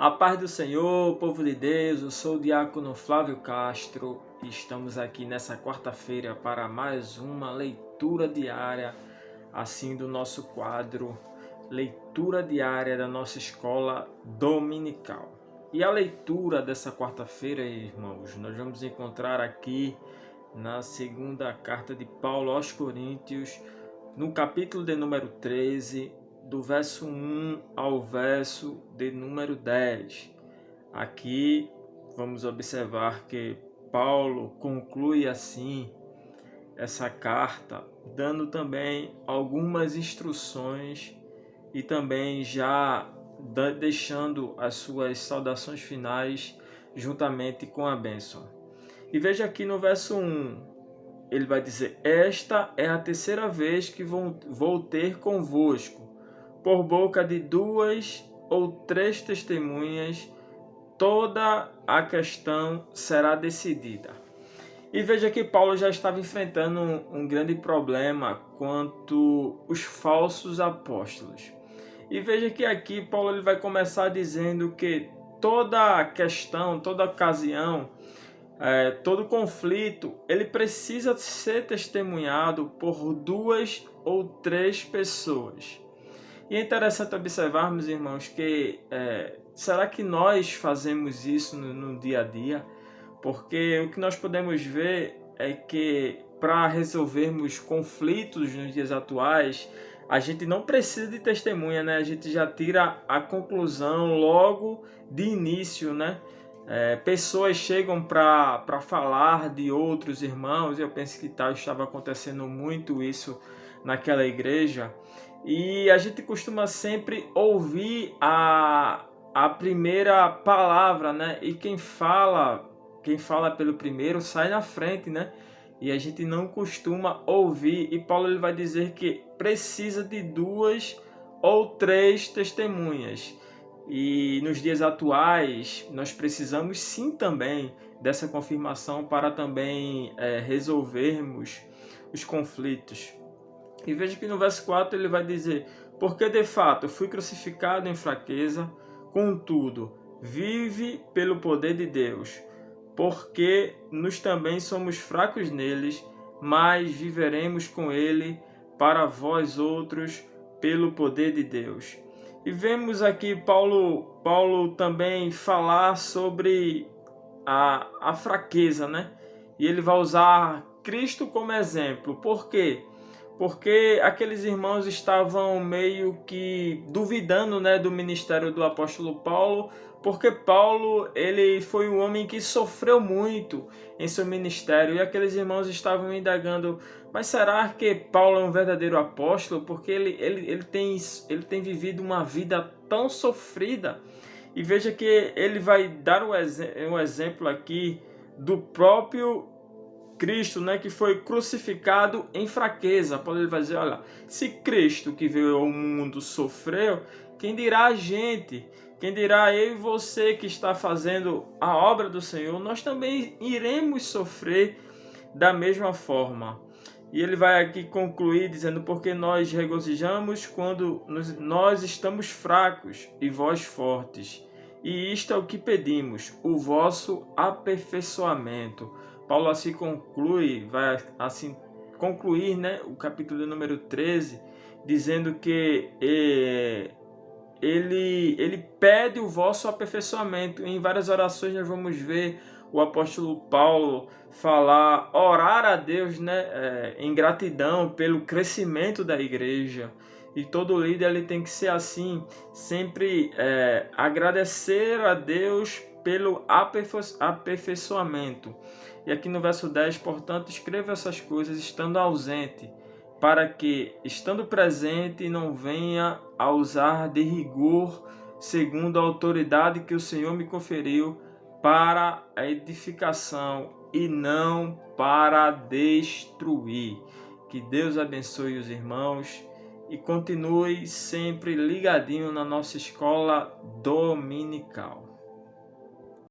A paz do Senhor, povo de Deus, eu sou o diácono Flávio Castro e estamos aqui nessa quarta-feira para mais uma leitura diária, assim do nosso quadro Leitura Diária da nossa escola dominical. E a leitura dessa quarta-feira, irmãos, nós vamos encontrar aqui na segunda carta de Paulo aos Coríntios, no capítulo de número 13, do verso 1 ao verso de número 10. Aqui vamos observar que Paulo conclui assim essa carta, dando também algumas instruções e também já deixando as suas saudações finais juntamente com a bênção. E veja aqui no verso 1, ele vai dizer: esta é a terceira vez que vou ter convosco, por boca de 2 ou 3 testemunhas, toda a questão será decidida. E veja que Paulo já estava enfrentando um grande problema quanto os falsos apóstolos. E veja que aqui Paulo ele vai começar dizendo que toda questão, toda ocasião, todo conflito, ele precisa ser testemunhado por 2 ou 3 pessoas. E é interessante observarmos, irmãos, que será que nós fazemos isso no dia a dia? Porque o que nós podemos ver é que para resolvermos conflitos nos dias atuais, a gente não precisa de testemunha, né? A gente já tira a conclusão logo de início, né? Pessoas chegam para falar de outros irmãos, eu penso que estava acontecendo muito isso naquela igreja, e a gente costuma sempre ouvir a primeira palavra, né? E quem fala pelo primeiro sai na frente, né? E a gente não costuma ouvir, e Paulo ele vai dizer que precisa de 2 ou 3 testemunhas. E nos dias atuais, nós precisamos sim também dessa confirmação para também resolvermos os conflitos. E veja que no verso 4 ele vai dizer: porque de fato fui crucificado em fraqueza, contudo, vive pelo poder de Deus, porque nós também somos fracos neles, mas viveremos com ele para vós outros pelo poder de Deus. E vemos aqui Paulo também falar sobre a fraqueza, né? E ele vai usar Cristo como exemplo. Por quê? Porque aqueles irmãos estavam meio que duvidando, né, do ministério do apóstolo Paulo, porque Paulo ele foi um homem que sofreu muito em seu ministério, e aqueles irmãos estavam indagando: mas será que Paulo é um verdadeiro apóstolo? Porque ele tem vivido uma vida tão sofrida. E veja que ele vai dar um exemplo aqui do próprio Cristo, né, que foi crucificado em fraqueza. Paulo ele vai dizer: olha, se Cristo que veio ao mundo sofreu, quem dirá a gente? Quem dirá eu e você que está fazendo a obra do Senhor? Nós também iremos sofrer da mesma forma. E ele vai aqui concluir dizendo: porque nós regozijamos quando nós estamos fracos e vós fortes. E isto é o que pedimos, o vosso aperfeiçoamento. Paulo assim conclui, vai assim concluir, né, o capítulo número 13, dizendo que ele pede o vosso aperfeiçoamento. Em várias orações nós vamos ver o apóstolo Paulo orar a Deus, né, em gratidão pelo crescimento da igreja. E todo líder ele tem que ser assim, sempre agradecer a Deus pelo aperfeiçoamento. E aqui no verso 10, portanto, escreva essas coisas estando ausente, para que, estando presente, não venha a usar de rigor, segundo a autoridade que o Senhor me conferiu, para a edificação e não para destruir. Que Deus abençoe os irmãos e continue sempre ligadinho na nossa escola dominical.